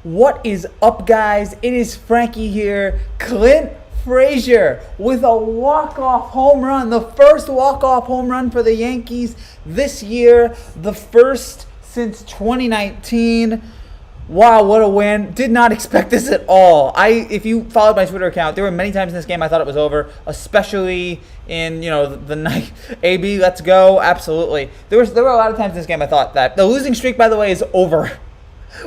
What is up, guys? It is Frankie here. Clint Frazier with a walk-off home run. The first walk-off home run for the Yankees this year. The first since 2019. Wow, what a win. Did not expect this at all. If you followed my Twitter account, there were many times in this game I thought it was over, especially in, the night. AB, let's go. Absolutely. There were a lot of times in this game I thought that. The losing streak, by the way, is over.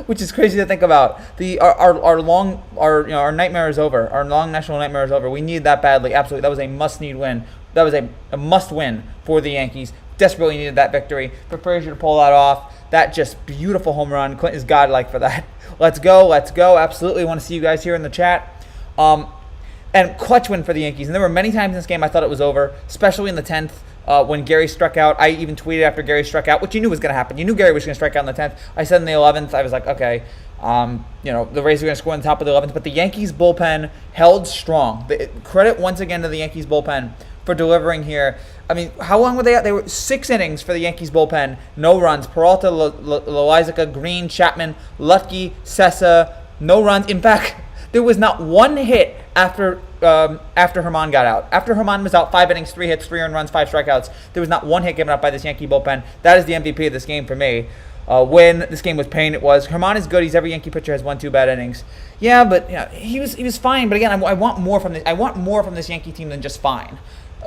Which is crazy to think about. Our nightmare is over. Our long national nightmare is over. We need that badly. Absolutely. That was a must-need win. That was a must-win for the Yankees. Desperately needed that victory. For Frazier to pull that off. That just beautiful home run. Clint is godlike for that. Let's go. Let's go. Absolutely want to see you guys here in the chat. And clutch win for the Yankees. And there were many times in this game I thought it was over, especially in the 10th. When Gary struck out. I even tweeted after Gary struck out, which you knew was going to happen. You knew Gary was going to strike out in the 10th. I said in the 11th, I was like, okay, the Rays are going to score on the top of the 11th. But the Yankees bullpen held strong. Credit once again to the Yankees bullpen for delivering here. I mean, how long were they out? They were 6 innings for the Yankees bullpen. No runs. Peralta, Loizaga, Green, Chapman, Lutke, Sessa. No runs. In fact, there was not one hit after Herman got out. After Herman was out, 5 innings, 3 hits, 3 earned runs, 5 strikeouts. There was not one hit given up by this Yankee bullpen. That is the MVP of this game for me. When this game was pain, it was. Herman is good. Every Yankee pitcher has 1-2 bad innings. Yeah, but he was fine. But again, I want more from this. I want more from this Yankee team than just fine.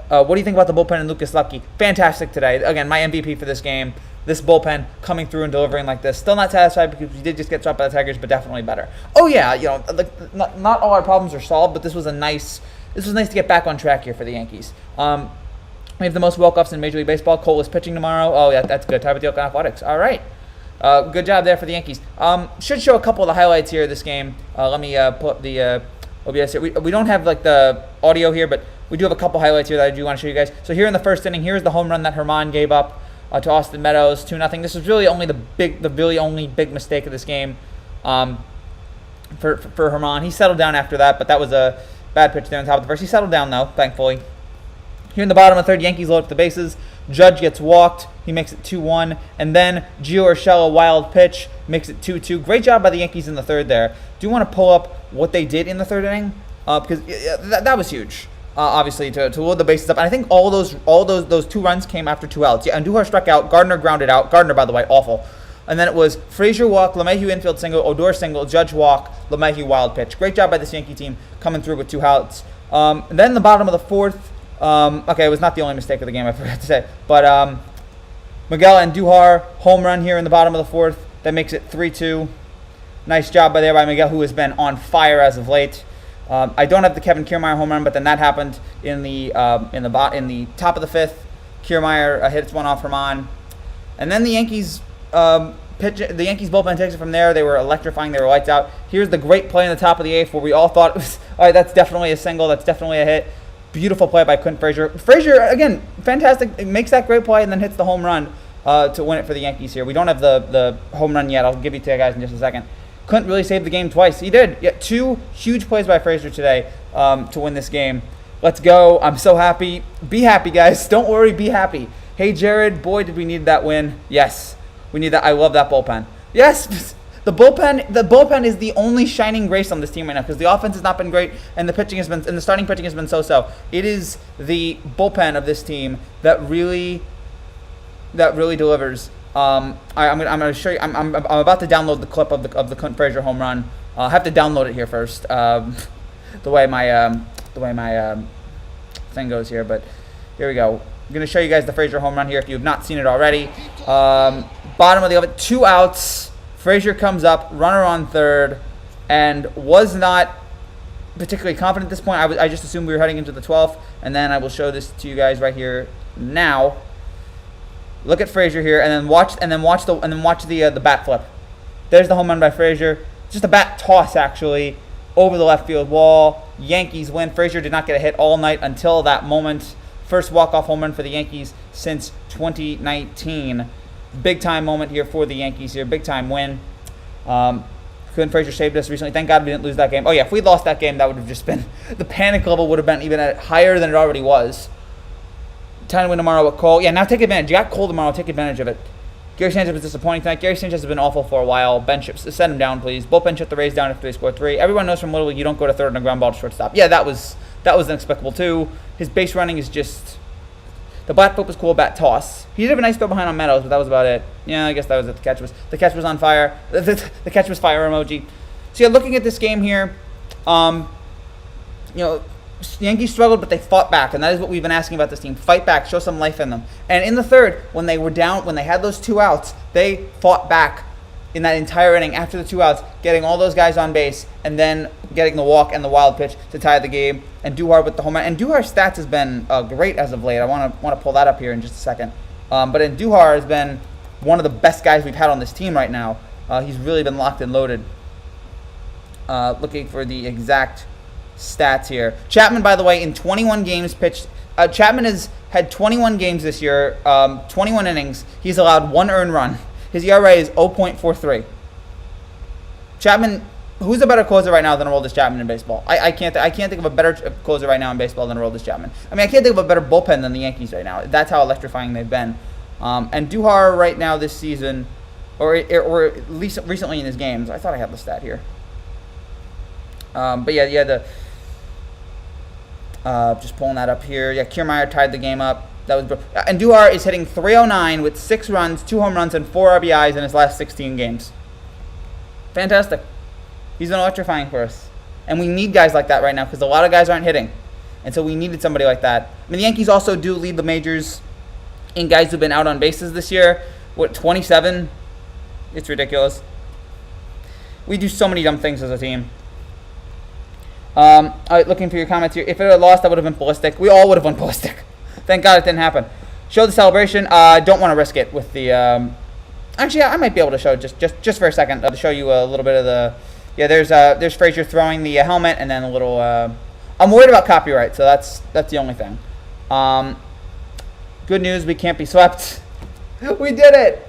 What do you think about the bullpen and Lucas Luetge? Fantastic today. Again, my MVP for this game. This bullpen coming through and delivering like this. Still not satisfied because we did just get swept by the Tigers, but definitely better. Oh yeah, not all our problems are solved, but this was nice to get back on track here for the Yankees. We have the most walk-offs in Major League Baseball. Cole is pitching tomorrow. Oh yeah, that's good. Tied with the Oakland Athletics. All right. Good job there for the Yankees. Should show a couple of the highlights here of this game. Let me pull up the OBS here. We don't have like the audio here, but we do have a couple highlights here that I do want to show you guys. So here in the first inning, here's the home run that Herman gave up to Austin Meadows, 2-0. This was really only the really only big mistake of this game for Herman. He settled down after that, but that was a bad pitch there on top of the first. He settled down though, thankfully. Here in the bottom of the third, Yankees load up the bases. Judge gets walked. He makes it 2-1. And then Gio Urshela, wild pitch, makes it 2-2. Great job by the Yankees in the third there. Do you want to pull up what they did in the third inning? Because that was huge. Obviously, to load the bases up. And I think all those 2 runs came after 2 outs. Yeah, Andujar struck out. Gardner grounded out. Gardner, by the way, awful. And then it was Frazier walk, LeMahieu infield single, Odor single, Judge walk, LeMahieu wild pitch. Great job by this Yankee team coming through with 2 outs. And then the bottom of the fourth, okay, it was not the only mistake of the game, I forgot to say. But Miguel Andujar, home run here in the bottom of the fourth. That makes it 3-2. Nice job by Miguel, who has been on fire as of late. I don't have the Kevin Kiermaier home run, but then that happened in the top of the fifth. Kiermaier hits one off Herman, and then the Yankees bullpen takes it from there. They were electrifying. They were lights out. Here's the great play in the top of the eighth where we all thought it was all right. That's definitely a single. That's definitely a hit. Beautiful play by Clint Frazier. Frazier again, fantastic. It makes that great play and then hits the home run to win it for the Yankees here. We don't have the home run yet. I'll give you to you guys in just a second. Clint really saved the game twice. He did. Yeah, 2 huge plays by Frazier today to win this game. Let's go. I'm so happy. Be happy, guys. Don't worry. Be happy. Hey, Jared. Boy, did we need that win. Yes, we need that. I love that bullpen. Yes, the bullpen is the only shining grace on this team right now because the offense has not been great and the starting pitching has been so-so. It is the bullpen of this team that really delivers. I'm going to show you. I'm about to download the clip of the Clint Frazier home run. I'll have to download it here first. The way my thing goes here, but here we go. I'm going to show you guys the Frazier home run here if you have not seen it already. Bottom of the 11th, 2 outs. Frazier comes up, runner on third, and was not particularly confident at this point. I just assumed we were heading into the 12th, and then I will show this to you guys right here now. Look at Frazier here, and then watch the bat flip. There's the home run by Frazier. Just a bat toss actually over the left field wall. Yankees win. Frazier did not get a hit all night until that moment. First walk-off home run for the Yankees since 2019. Big time moment here for the Yankees here. Big time win. Clint Frazier saved us recently. Thank God we didn't lose that game. Oh yeah, if we lost that game, that would have just been the panic level would have been even higher than it already was. Time to win tomorrow with Cole. Yeah, now take advantage. You got Cole tomorrow. Take advantage of it. Gary Sanchez was disappointing tonight. Gary Sanchez has been awful for a while. Bench, send him down, please. Bullpen shut the Rays down after they scored 3. Everyone knows from Little League you don't go to third on a ground ball to shortstop. Yeah, that was inexplicable too. His base running is just... The black flip was cool, bat toss. He did have a nice throw behind on Meadows, but that was about it. Yeah, I guess that was it. The catch was on fire. The catch was fire emoji. So yeah, looking at this game here, Yankees struggled, but they fought back, and that is what we've been asking about this team. Fight back, show some life in them. And in the third, when they were down, when they had those 2 outs, they fought back in that entire inning after the 2 outs, getting all those guys on base, and then getting the walk and the wild pitch to tie the game. And Duhar with the home run. And Duhar's stats has been great as of late. I want to pull that up here in just a second. But Duhar has been one of the best guys we've had on this team right now. He's really been locked and loaded. Looking for the exact stats here. Chapman, by the way, in 21 games pitched. Chapman has had 21 games this year, 21 innings. He's allowed 1 earned run. His ERA is 0.43. Chapman, who's a better closer right now than Aroldis Chapman in baseball? I can't think of a better closer right now in baseball than Aroldis Chapman. I mean, I can't think of a better bullpen than the Yankees right now. That's how electrifying they've been. And Duhar right now this season, or at least recently in his games, I thought I had the stat here. But yeah, just pulling that up here. Yeah, Kiermaier tied the game up. And Duhar is hitting .309 with 6 runs, 2 home runs, and 4 RBIs in his last 16 games. Fantastic. He's been electrifying for us. And we need guys like that right now because a lot of guys aren't hitting. And so we needed somebody like that. I mean, the Yankees also do lead the majors in guys who've been out on bases this year. What, 27? It's ridiculous. We do so many dumb things as a team. All right, looking for your comments here. If it had lost, I would have been ballistic. We all would have went ballistic. Thank God it didn't happen. Show the celebration. I don't want to risk it with the... actually, I might be able to show just for a second to show you a little bit of the... Yeah, there's Frazier throwing the helmet and then a little... I'm worried about copyright, so that's the only thing. Good news, we can't be swept. We did it!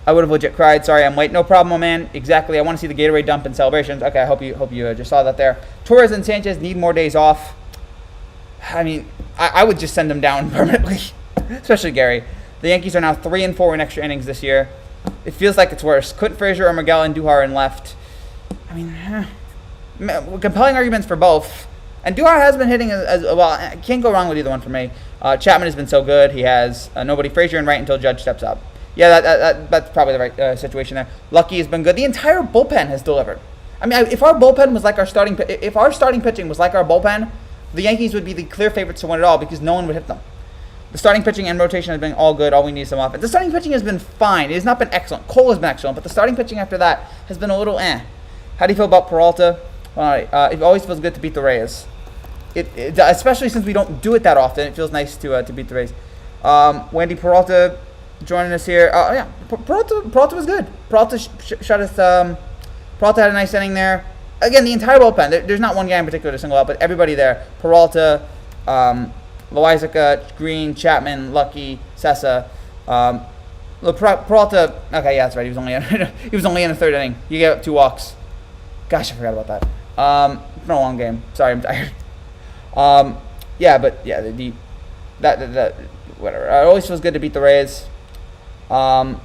I would have legit cried. Sorry, I'm late. No problem, man. Exactly. I want to see the Gatorade dump and celebrations. Okay, I hope you just saw that there. Torres and Sanchez need more days off. I mean, I would just send them down permanently, especially Gary. The Yankees are now 3-4 in extra innings this year. It feels like it's worse. Couldn't Frazier or Miguel and Duhar in left. I mean, compelling arguments for both. And Duhar has been hitting as well. I can't go wrong with either one for me. Chapman has been so good. He has nobody. Frazier in right until Judge steps up. Yeah, that's probably the right situation there. Lucky has been good. The entire bullpen has delivered. I mean, if our bullpen was like our starting pitching was like our bullpen, the Yankees would be the clear favorites to win it all because no one would hit them. The starting pitching and rotation has been all good. All we need is some offense. The starting pitching has been fine. It has not been excellent. Cole has been excellent, but the starting pitching after that has been a little eh. How do you feel about Peralta? Well, it always feels good to beat the Rays. Especially since we don't do it that often. It feels nice to beat the Rays. Wendy Peralta joining us here. Yeah, Peralta was good. Peralta shot us. Peralta had a nice inning there. Again, the entire bullpen. There's not one guy in particular to single out, but everybody there. Peralta, Loizaga, Green, Chapman, Lucky, Sessa. Peralta. Okay, yeah, that's right. He was only in the third inning. You gave up 2 walks. Gosh, I forgot about that. It's been a long game. Sorry, I'm tired. Yeah, but yeah, that whatever. It always feels good to beat the Rays. I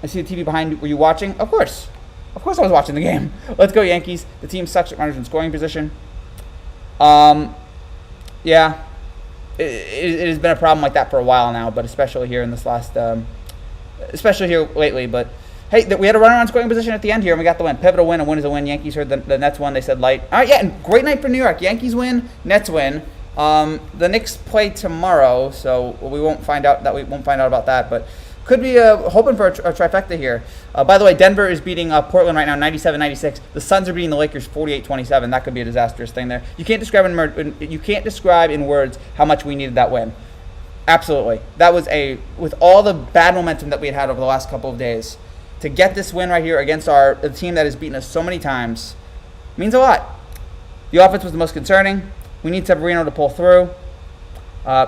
see the TV behind. Were you watching? Of course I was watching the game. Let's go Yankees. The team sucks at runners in scoring position. Yeah, it has been a problem like that for a while now, but especially here in this last, especially here lately. But hey, we had a runner on scoring position at the end here, and we got the win. Pivotal win. A win is a win. Yankees heard the Nets won. They said light. All right, yeah, and great night for New York. Yankees win. Nets win. The Knicks play tomorrow, so we won't find out about that, but could be hoping for a trifecta here. By the way, Denver is beating Portland right now 97-96. The Suns are beating the Lakers 48-27. That could be a disastrous thing there. You can't describe in words how much we needed that win. Absolutely. That was with all the bad momentum that we had over the last couple of days, to get this win right here against the team that has beaten us so many times means a lot. The offense was the most concerning. We need Severino to pull through.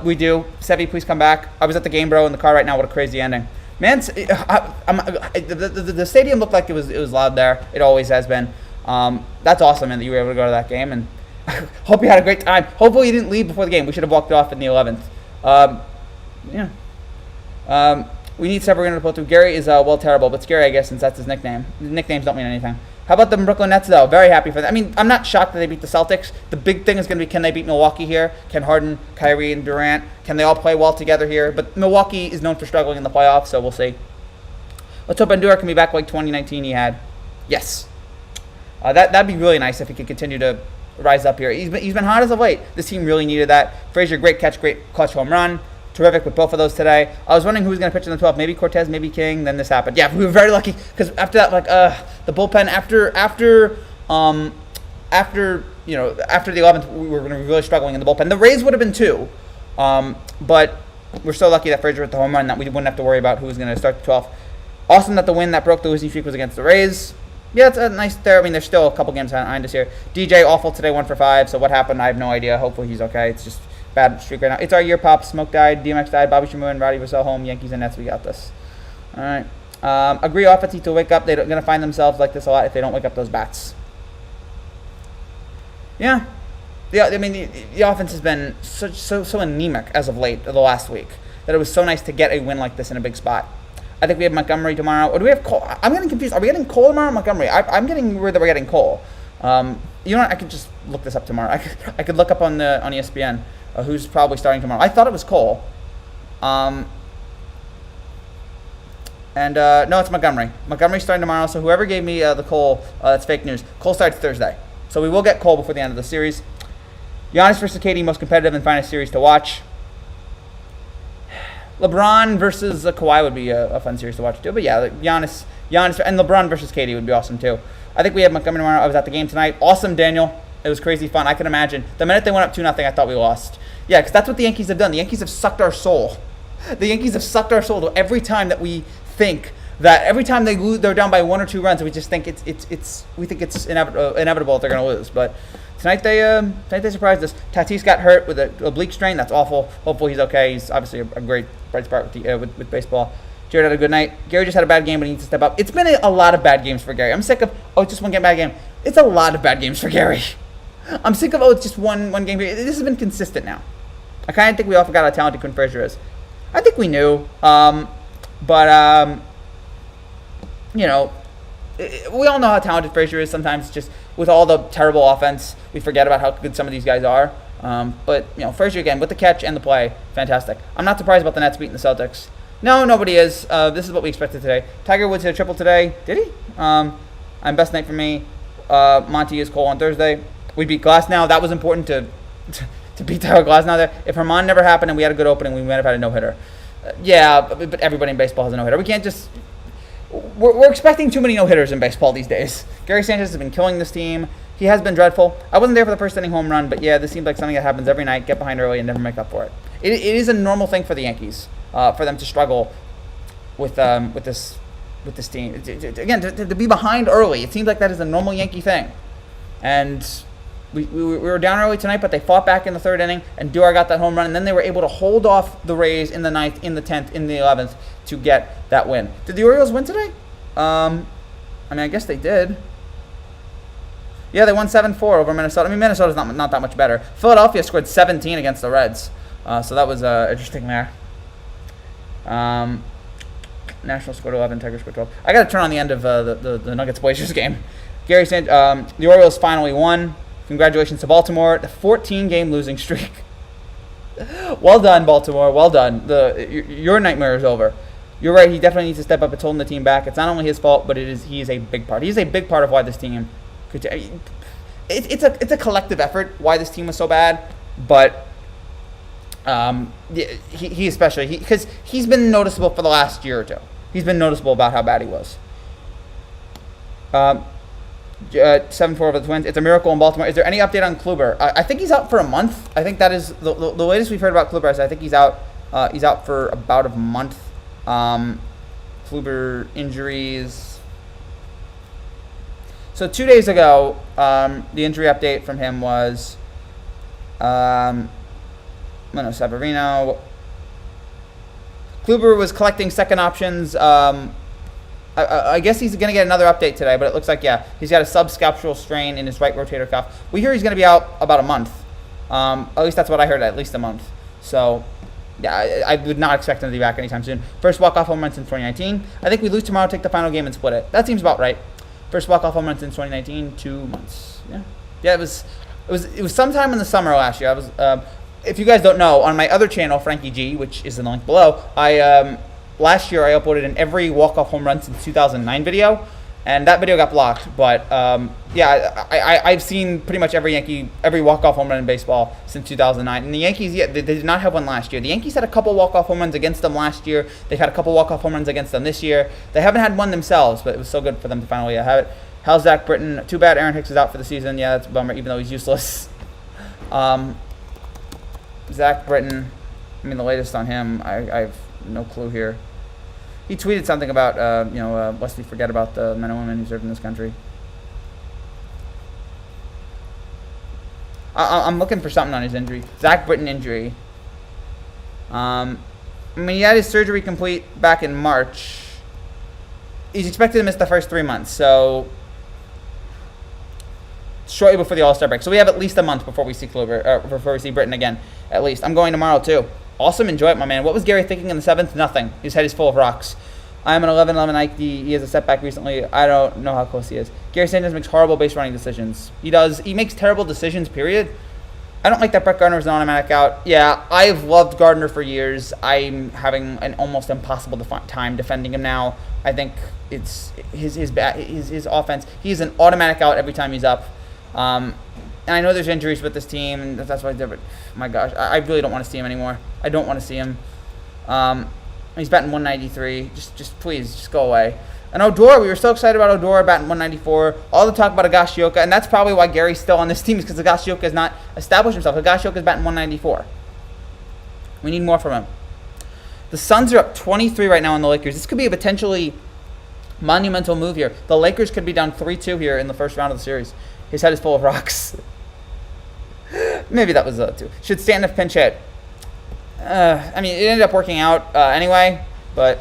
We do. Sevy, please come back. I was at the game, bro, in the car right now. What a crazy ending. Man, the stadium looked like it was loud there. It always has been. That's awesome, man, that you were able to go to that game. And hope you had a great time. Hopefully you didn't leave before the game. We should have walked off in the 11th. Yeah. We need Severino to pull through. Gary is, well, terrible, but scary, I guess, since that's his nickname. Nicknames don't mean anything. How about the Brooklyn Nets, though? Very happy for that. I mean, I'm not shocked that they beat the Celtics. The big thing is going to be, can they beat Milwaukee here? Can Harden, Kyrie, and Durant, can they all play well together here? But Milwaukee is known for struggling in the playoffs, so we'll see. Let's hope Endura can be back like 2019 he had. Yes. That'd be really nice if he could continue to rise up here. He's been hot as of late. This team really needed that. Frazier, great catch, great clutch home run. Terrific with both of those today. I was wondering who was going to pitch in the 12th. Maybe Cortez, maybe King. Then this happened. Yeah, we were very lucky because after that, like the bullpen after the 11th, we were going to be really struggling in the bullpen. The Rays would have been 2, but we're so lucky that Frazier hit the home run that we wouldn't have to worry about who was going to start the 12th. Awesome that the win that broke the losing streak was against the Rays. Yeah, it's a nice there. I mean, there's still a couple games behind us here. DJ, awful today, 1 for 5. So what happened? I have no idea. Hopefully he's okay. It's just bad streak right now. It's our year, Pop. Smoke died. DMX died. Bobby Shamoon, Roddy Vassell home. Yankees and Nets. We got this. All right. Agree offense need to wake up. They're going to find themselves like this a lot if they don't wake up those bats. Yeah. I mean, the offense has been so anemic as of late, the last week, that it was so nice to get a win like this in a big spot. I think we have Montgomery tomorrow. Or do we have Cole? I'm getting confused. Are we getting Cole tomorrow or Montgomery? I'm getting word that we're getting Cole. You know what? I could just look this up tomorrow. I could look up on ESPN who's probably starting tomorrow. I thought it was Cole. No, it's Montgomery. Montgomery's starting tomorrow. So whoever gave me the Cole, that's fake news. Cole starts Thursday. So we will get Cole before the end of the series. Giannis versus KD, most competitive and finest series to watch. LeBron versus Kawhi would be a fun series to watch too. But yeah, Giannis and LeBron versus KD would be awesome too. I think we have Montgomery tomorrow. I was at the game tonight. Awesome, Daniel. It was crazy fun. I can imagine. The minute they went up 2-0, I thought we lost. Yeah, because that's what the Yankees have done. The Yankees have sucked our soul. The Yankees have sucked our soul every time that we think that every time they lose, they're down by 1 or 2 runs. We just think it's inevitable that they're going to lose. But tonight they surprised us. Tatis got hurt with an oblique strain. That's awful. Hopefully he's okay. He's obviously a great bright spot with baseball. Jared had a good night. Gary just had a bad game, but he needs to step up. It's been a lot of bad games for Gary. I'm sick of, it's just one bad game. It's a lot of bad games for Gary. I'm sick of, it's just one game. This has been consistent now. I kind of think we all forgot how talented Clint Frazier is. I think we knew. We all know how talented Frazier is. Sometimes just with all the terrible offense, we forget about how good some of these guys are. But Frazier, again, with the catch and the play, fantastic. I'm not surprised about the Nets beating the Celtics. No, nobody is. This is what we expected today. Tiger Woods hit a triple today. Did he? I'm best night for me. Monty is Cole on Thursday. We beat Glasnow. That was important to beat Tyler Glasnow there. If Herman never happened and we had a good opening, we might have had a no-hitter. But everybody in baseball has a no-hitter. We can't just... We're expecting too many no-hitters in baseball these days. Gary Sanchez has been killing this team. He has been dreadful. I wasn't there for the first inning home run, but yeah, this seems like something that happens every night. Get behind early and never make up for it. It is a normal thing for the Yankees, for them to struggle with this team. Again, to be behind early, it seems like that is a normal Yankee thing. And we were down early tonight, but they fought back in the 3rd inning, and Duar got that home run, and then they were able to hold off the Rays in the 9th, in the 10th, in the 11th to get that win. Did the Orioles win today? I guess they did. Yeah, they won 7-4 over Minnesota. Minnesota's not that much better. Philadelphia scored 17 against the Reds, so that was interesting there. Nationals scored 11, Tigers scored 12. I got to turn on the end of the Nuggets-Blazers game. Gary Sanchez, the Orioles finally won. Congratulations to Baltimore. The 14-game losing streak. Well done, Baltimore. Well done. Your nightmare is over. You're right. He definitely needs to step up. It's holding the team back. It's not only his fault, but he is a big part. He's a big part of why this team could. It's a collective effort why this team was so bad, but he especially because he's been noticeable for the last year or two. He's been noticeable about how bad he was. 7-4 over the Twins. It's a miracle in Baltimore. Is there any update on Kluber? I think he's out for a month. I think that is the latest we've heard about Kluber. I think he's out. He's out for about a month. Kluber injuries. So 2 days ago, the injury update from him was Severino. Kluber was collecting second options. I guess he's going to get another update today, but it looks like, yeah, he's got a subscapsular strain in his right rotator cuff. We hear he's going to be out about a month. At least that's what I heard, at least a month. So Yeah, I would not expect him to be back anytime soon. First walk-off home run since 2019. I think we lose tomorrow, take the final game, and split it. That seems about right. First walk-off home run since 2019, 2 months. Yeah. It was sometime in the summer last year. I was, if you guys don't know, on my other channel, Frankie G, which is in the link below, last year I uploaded an every walk-off home run since 2009 video. And that video got blocked, but yeah, I've seen pretty much every walk-off home run in baseball since 2009. And the Yankees, yeah, they did not have one last year. The Yankees had a couple walk-off home runs against them last year. They've had a couple walk-off home runs against them this year. They haven't had one themselves, but it was so good for them to finally have it. How's Zach Britton? Too bad Aaron Hicks is out for the season. Yeah, that's a bummer, even though he's useless. Zach Britton, I mean, the latest on him, I have no clue here. He tweeted something about, lest we forget about the men and women who served in this country. I'm looking for something on his injury. Zach Britton injury. I mean, he had his surgery complete back in March. He's expected to miss the first 3 months, so shortly before the All-Star break. So we have at least a month before we see before we see Britton again, at least. I'm going tomorrow, too. Awesome, enjoy it, my man. What was Gary thinking in the 7th? Nothing. His head is full of rocks. I'm an 11-11 Ike. He has a setback recently. I don't know how close he is. Gary Sanchez makes horrible base running decisions. He does. He makes terrible decisions, period. I don't like that Brett Gardner is an automatic out. Yeah, I've loved Gardner for years. I'm having an almost impossible time defending him now. I think it's his offense. He's an automatic out every time he's up. And I know there's injuries with this team, and that's why they're, but my gosh, I really don't want to see him anymore. I don't want to see him. He's batting 193. Just please, just go away. And Odor, we were so excited about Odor batting 194. All the talk about Higashioka, and that's probably why Gary's still on this team, is because Higashioka has not established himself. Higashioka is batting 194. We need more from him. The Suns are up 23 right now on the Lakers. This could be a potentially monumental move here. The Lakers could be down 3-2 here in the first round of the series. His head is full of rocks. Maybe that was 2. Should Stanton have pinch hit? I mean, it ended up working out anyway, but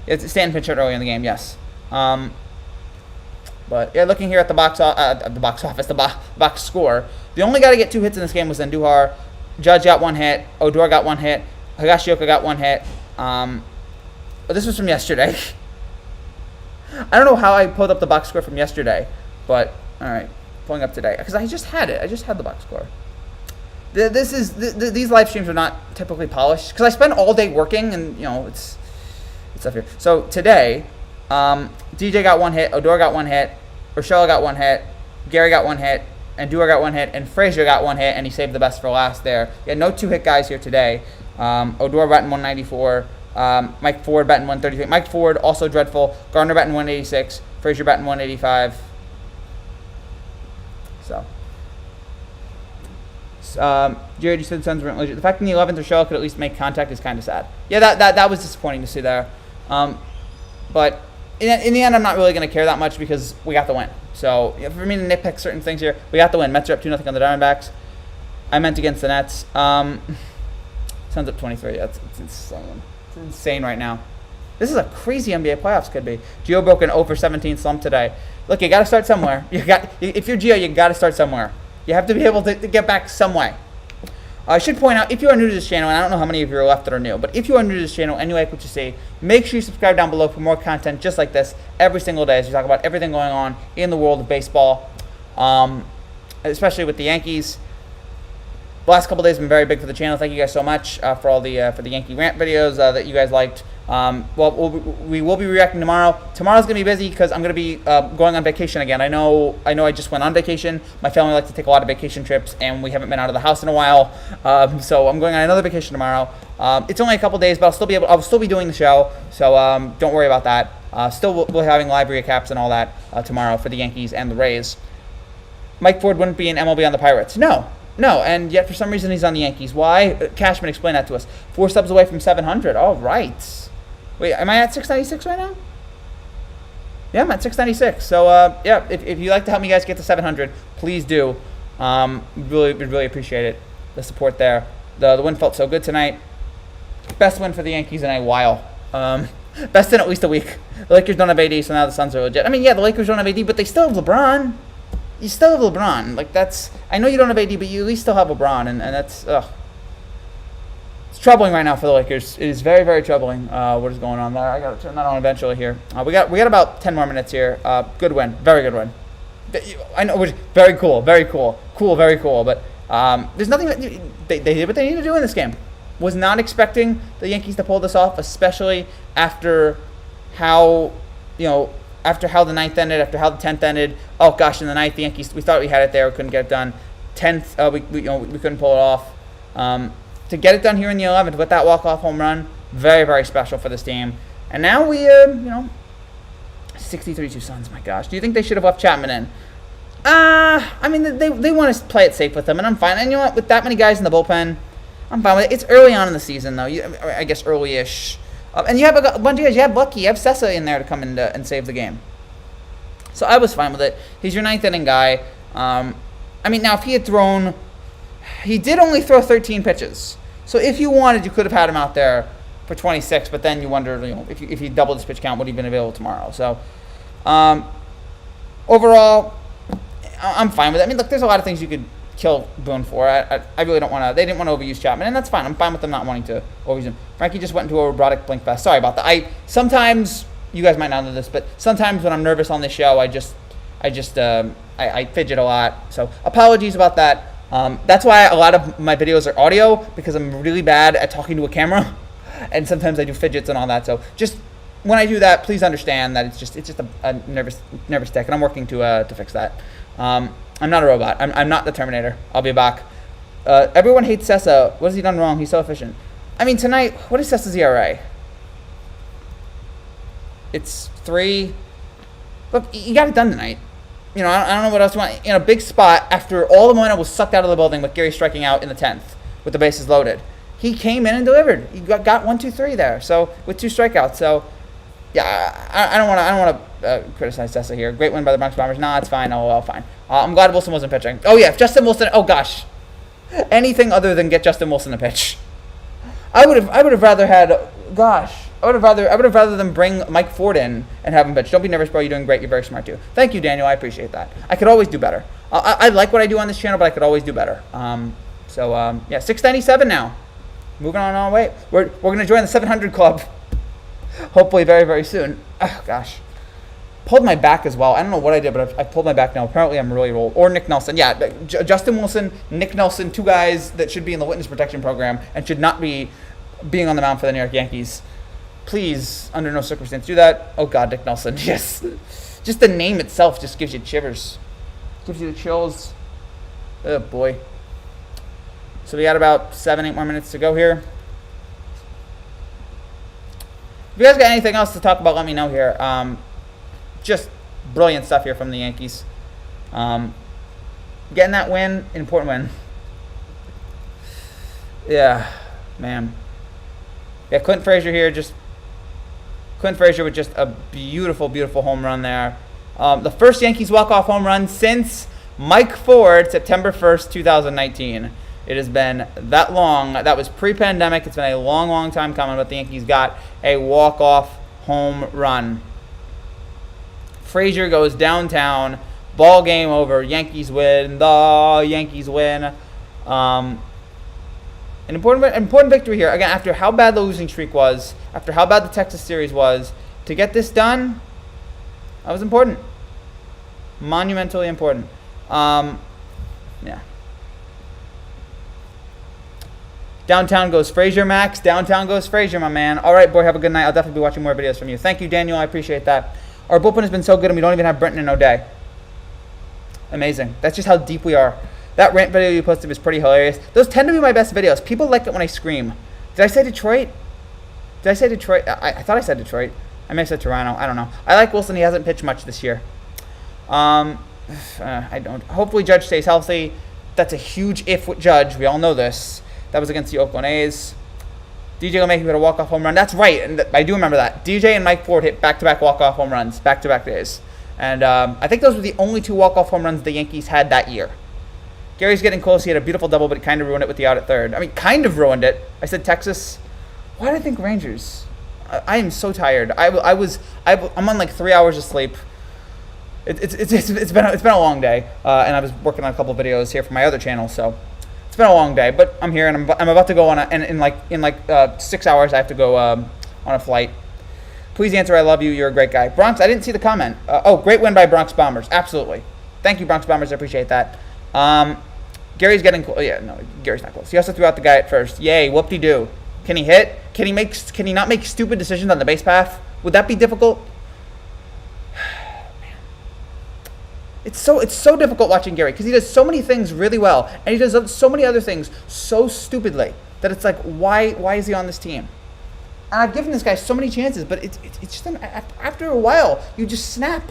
it's Stanton pinch hit early in the game, yes. But yeah, looking here at the box office, the box score, the only guy to get 2 hits in this game was Andujar. Judge got 1 hit. Odor got 1 hit. Higashioka got 1 hit. But this was from yesterday. I don't know how I pulled up the box score from yesterday, but all right. Pulling up today because I just had it. I just had the box score. These live streams are not typically polished because I spend all day working, and it's up here. So today, DJ got 1 hit, Odor got 1 hit, Urshela got 1 hit, Gary got 1 hit, and Dewar got 1 hit, and Frazier got 1 hit, and he saved the best for last there. Yeah, no 2-hit guys here today. Odor batting 194, Mike Ford batting 133. Mike Ford also dreadful. Gardner batting 186, Frazier batting 185. Jared, you said the Suns weren't legit. The fact that the 11th Urshela could at least make contact is kind of sad. Yeah, that was disappointing to see there. But in the end, I'm not really going to care that much because we got the win. So for me to nitpick certain things here, we got the win. Mets are up 2-0 on the Diamondbacks. I meant against the Nets. Suns up 23. It's insane. It's insane right now. This is a crazy NBA playoffs could be. Gio broke an 0-for-17 slump today. Look, you got to start somewhere. If you're Gio, you got to start somewhere. You have to be able to get back some way. I should point out, if you are new to this channel, and I don't know how many of you are left that are new, but if you are new to this channel and you like what you see, make sure you subscribe down below for more content just like this every single day as we talk about everything going on in the world of baseball, especially with the Yankees. The last couple days have been very big for the channel. Thank you guys so much for all the Yankee rant videos that you guys liked. We will be reacting tomorrow. Tomorrow's gonna be busy because I'm gonna be going on vacation again. I know. I just went on vacation. My family likes to take a lot of vacation trips, and we haven't been out of the house in a while. So I'm going on another vacation tomorrow. It's only a couple days, but I'll still be doing the show. So don't worry about that. We'll be having live recaps and all that tomorrow for the Yankees and the Rays. Mike Ford wouldn't be in MLB on the Pirates. No, and yet for some reason he's on the Yankees. Why? Cashman, explain that to us. 4 subs away from 700. All right. Wait, am I at 696 right now? Yeah, I'm at 696. So, yeah, if you'd like to help me guys get to 700, please do. We'd really appreciate it. The support there. The win felt so good tonight. Best win for the Yankees in a while. Best in at least a week. The Lakers don't have AD, so now the Suns are legit. I mean, yeah, the Lakers don't have AD, but they still have LeBron. You still have LeBron. Like, that's... I know you don't have AD, but you at least still have LeBron, and that's... Ugh. troubling right now for the Lakers. It is very, very troubling. What is going on there? I got to turn that on eventually here. We got about 10 more minutes here. Good win, very good win. I know, which very cool, very cool, very cool. But there's nothing that they did what they need to do in this game. Was not expecting the Yankees to pull this off, especially after how after how the ninth ended, after how the 10th ended. Oh gosh, in the ninth, the Yankees, we thought we had it there, we couldn't get it done. 10th, we couldn't pull it off. To get it done here in the 11th with that walk-off home run, very, very special for this team. And now we, 63-2 Suns, my gosh. Do you think they should have left Chapman in? I mean, they want to play it safe with them, and I'm fine. And you know what? With that many guys in the bullpen, I'm fine with it. It's early on in the season, though. I guess early-ish. And you have a bunch of guys. You have Lucky. You have Sessa in there to come in and save the game. So I was fine with it. He's your ninth inning guy. I mean, now if he had thrown... He did only throw 13 pitches. So if you wanted, you could have had him out there for 26, but then you wonder, if he doubled his pitch count, would he have been available tomorrow? So overall, I'm fine with it. I mean, look, there's a lot of things you could kill Boone for. I really don't want to. They didn't want to overuse Chapman, and that's fine. I'm fine with them not wanting to overuse him. Frankie just went into a robotic blink fest. Sorry about that. Sometimes, you guys might not know this, but sometimes when I'm nervous on this show, I fidget a lot. So apologies about that. That's why a lot of my videos are audio, because I'm really bad at talking to a camera, and sometimes I do fidgets and all that. So just when I do that, please understand that it's just a nervous tick, and I'm working to fix that. I'm not a robot. I'm not the Terminator. I'll be back. Everyone hates Sessa. What has he done wrong? He's so efficient. I mean, tonight, what is Sessa's ERA? It's 3. Look, you got it done tonight. I don't know what else you want. In a big spot, after all the momentum was sucked out of the building with Gary striking out in the 10th with the bases loaded, he came in and delivered. He got 1, 2, 3 there. So with 2 strikeouts. So yeah, I don't want to criticize Sessa here. Great win by the Bronx Bombers. Nah, it's fine. Oh well, fine. I'm glad Wilson wasn't pitching. Oh yeah, if Justin Wilson. Oh gosh, anything other than get Justin Wilson to pitch. I would have rather had. Gosh. I would have rather than bring Mike Ford in and have him pitch. Don't be nervous, bro. You're doing great. You're very smart too. Thank you, Daniel. I appreciate that. I could always do better. I like what I do on this channel, but I could always do better. Yeah, 697 now. Moving on our way. We're gonna join the 700 club. Hopefully, very, very soon. Oh gosh, pulled my back as well. I don't know what I did, but I pulled my back now. Apparently, I'm really old. Or Nick Nelson. Yeah, Justin Wilson, Nick Nelson, 2 guys that should be in the witness protection program and should not be being on the mound for the New York Yankees. Please, under no circumstance, do that. Oh, God, Nick Nelson. Yes. Just the name itself just gives you shivers. Gives you the chills. Oh, boy. So we got about 7, 8 more minutes to go here. If you guys got anything else to talk about, let me know here. Just brilliant stuff here from the Yankees. Getting that win, an important win. Yeah, man. Yeah, Clint Frazier here, Clint Frazier with just a beautiful, beautiful home run there. The first Yankees walk-off home run since Mike Ford, September 1st, 2019. It has been that long. That was pre-pandemic. It's been a long, long time coming, but the Yankees got a walk-off home run. Frazier goes downtown. Ball game over. Yankees win. The Yankees win. An important victory here. Again, after how bad the losing streak was, after how bad the Texas series was, to get this done, that was important. Monumentally important. Yeah. Downtown goes Frazier, Max. Downtown goes Frazier, my man. All right, boy, have a good night. I'll definitely be watching more videos from you. Thank you, Daniel. I appreciate that. Our bullpen has been so good, and we don't even have Brenton and O'Day. Amazing. That's just how deep we are. That rant video you posted was pretty hilarious. Those tend to be my best videos. People like it when I scream. Did I say Detroit? Did I say Detroit? I thought I said Detroit. I may have said Toronto. I don't know. I like Wilson. He hasn't pitched much this year. I don't. Hopefully Judge stays healthy. That's a huge if with Judge. We all know this. That was against the Oakland A's. DJ LeMahieu hit a walk-off home run. That's right. And I do remember that. DJ and Mike Ford hit back-to-back walk-off home runs, back-to-back days. And I think those were the only 2 walk-off home runs the Yankees had that year. Gary's getting close. He had a beautiful double, but it kind of ruined it with the out at third. I mean, kind of ruined it. I said Texas. Why did I think Rangers? I am so tired. I'm on like 3 hours of sleep. It's been a long day, and I was working on a couple videos here for my other channel. So It's been a long day, but I'm here, and I'm about to go on in like 6 hours. I have to go on a flight. Please answer. I love you. You're a great guy. Bronx. I didn't see the comment. Great win by Bronx Bombers. Absolutely. Thank you, Bronx Bombers. I appreciate that. Gary's getting close. Yeah, no, Gary's not close. He also threw out the guy at first. Yay, whoop-de-doo. Can he hit? Can he not make stupid decisions on the base path? Would that be difficult? Man. It's so difficult watching Gary because he does so many things really well, and he does so many other things so stupidly that it's like, why is he on this team? And I've given this guy so many chances, but it's just after a while you just snap.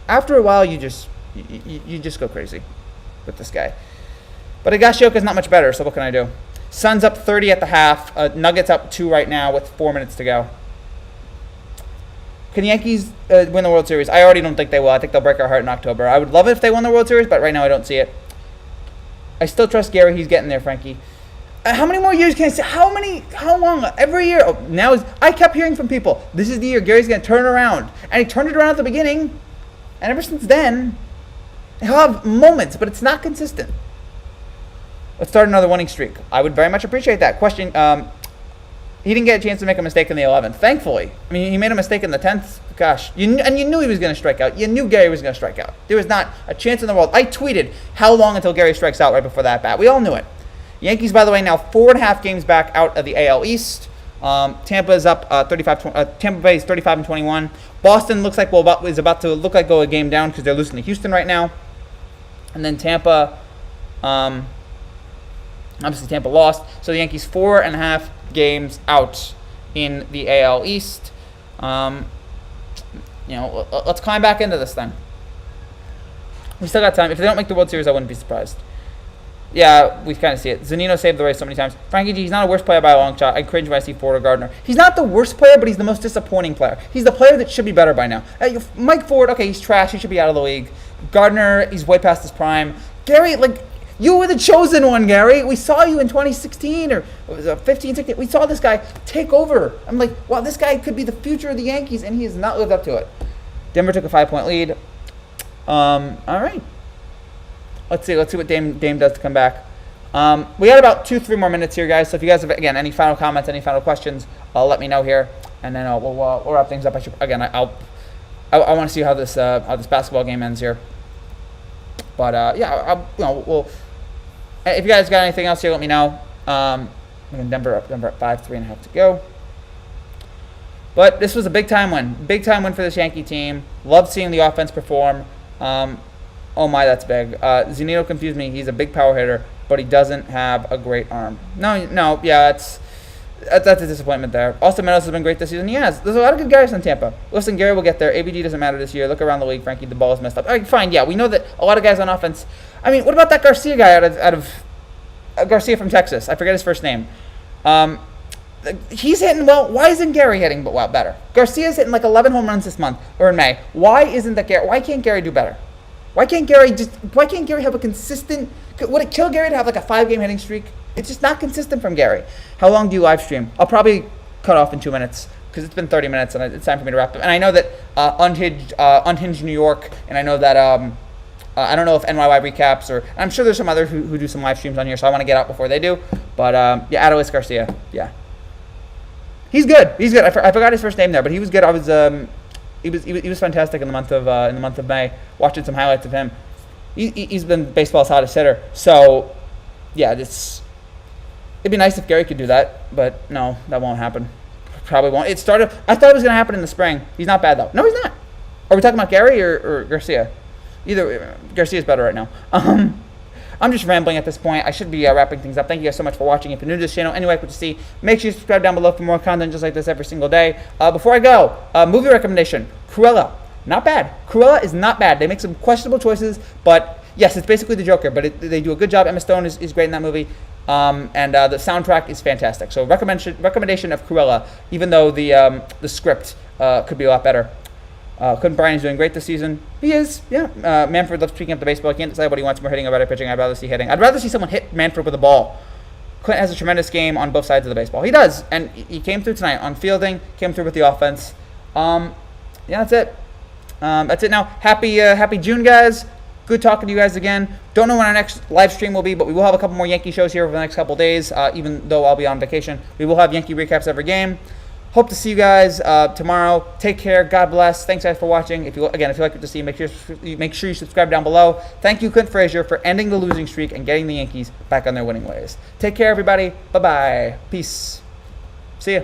After a while you just go crazy with this guy. But Higashioka's not much better, so what can I do? Suns up 30 at the half. Nuggets up 2 right now with 4 minutes to go. Can the Yankees win the World Series? I already don't think they will. I think they'll break our heart in October. I would love it if they won the World Series, but right now I don't see it. I still trust Gary. He's getting there, Frankie. How many more years can I say? How long? Every year? I kept hearing from people, this is the year Gary's going to turn around. And he turned it around at the beginning. And ever since then, he'll have moments, but it's not consistent. Let's start another winning streak. I would very much appreciate that. Question, he didn't get a chance to make a mistake in the 11th, thankfully. I mean, he made a mistake in the 10th. Gosh, you knew he was going to strike out. You knew Gary was going to strike out. There was not a chance in the world. I tweeted, how long until Gary strikes out right before that bat? We all knew it. Yankees, by the way, now 4.5 games back out of the AL East. Tampa is up 35. Tampa Bay is 35-21. Boston looks like is about to look like go a game down because they're losing to Houston right now. And then Tampa, obviously Tampa lost, so the Yankees 4.5 games out in the AL East. Let's climb back into this thing. We still got time. If they don't make the World Series, I wouldn't be surprised. Yeah, we kind of see it. Zunino saved the race so many times. Frankie G, he's not a worst player by a long shot. I cringe when I see Ford or Gardner. He's not the worst player, but he's the most disappointing player. He's the player that should be better by now. Mike Ford, okay, he's trash. He should be out of the league. Gardner, he's way past his prime. Gary, you were the chosen one, Gary. We saw you in 2016 or it was 15, 16. We saw this guy take over. I'm like, wow, this guy could be the future of the Yankees, and he has not lived up to it. Denver took a 5-point lead. All right. Let's see what Dame does to come back. We got about 2-3 more minutes here, guys. So if you guys have, again, any final comments, any final questions, let me know here, and then we'll wrap things up. I want to see how this basketball game ends here. But if you guys got anything else here, let me know. Denver up 3.5 to go. But this was a big time win for this Yankee team. Loved seeing the offense perform. Oh my, that's big. Zunino confused me. He's a big power hitter, but he doesn't have a great arm. No, yeah, that's a disappointment there. Austin Meadows has been great this season. He has. There's a lot of good guys in Tampa. Listen, Gary will get there. ABD doesn't matter this year. Look around the league, Frankie. The ball is messed up. All right, fine. Yeah, we know that a lot of guys on offense. I mean, what about that Garcia guy out of Garcia from Texas? I forget his first name. He's hitting well. Why isn't Gary hitting better? Garcia's hitting like 11 home runs this month or in May. Why can't Gary do better? Why can't Gary have a consistent? Would it kill Gary to have like a 5-game hitting streak? It's just not consistent from Gary. How long do you live stream? I'll probably cut off in 2 minutes because it's been 30 minutes and it's time for me to wrap up. And I know that Unhinged New York, and I know that I don't know if NYY recaps or I'm sure there's some others who do some live streams on here, so I want to get out before they do. But Adolis Garcia, yeah, he's good. I forgot his first name there, but he was good. He was fantastic in the month of May. Watching some highlights of him, he's been baseball's hottest hitter. So, yeah, it'd be nice if Gary could do that, but no, that won't happen. Probably won't. I thought it was going to happen in the spring. He's not bad though. No, he's not. Are we talking about Gary or Garcia? Either Garcia's better right now. I'm just rambling at this point. I should be wrapping things up. Thank you guys so much for watching. If you're new to this channel, anyway, what to see, make sure you subscribe down below for more content just like this every single day. Before I go, movie recommendation, Cruella. Not bad. Cruella is not bad. They make some questionable choices, but yes, it's basically the Joker, but they do a good job. Emma Stone is great in that movie, and the soundtrack is fantastic. So recommendation of Cruella, even though the script could be a lot better. Quentin Bryan is doing great this season. He is, yeah. Manfred loves tweaking up the baseball. I can't decide what he wants more hitting or better pitching. I'd rather see hitting. I'd rather see someone hit Manfred with a ball. Clint has a tremendous game on both sides of the baseball. He does, and he came through tonight on fielding, came through with the offense. Yeah, that's it. That's it now. Happy June, guys. Good talking to you guys again. Don't know when our next live stream will be, but we will have a couple more Yankee shows here over the next couple days, even though I'll be on vacation. We will have Yankee recaps every game. Hope to see you guys tomorrow. Take care. God bless. Thanks, guys, for watching. If you like what to see, make sure you subscribe down below. Thank you, Clint Frazier, for ending the losing streak and getting the Yankees back on their winning ways. Take care, everybody. Bye-bye. Peace. See ya.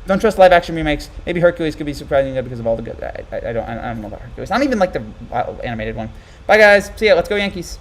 Don't trust live action remakes. Maybe Hercules could be surprising because of all the good. I don't know about Hercules. I don't even like the animated one. Bye, guys. See ya. Let's go, Yankees.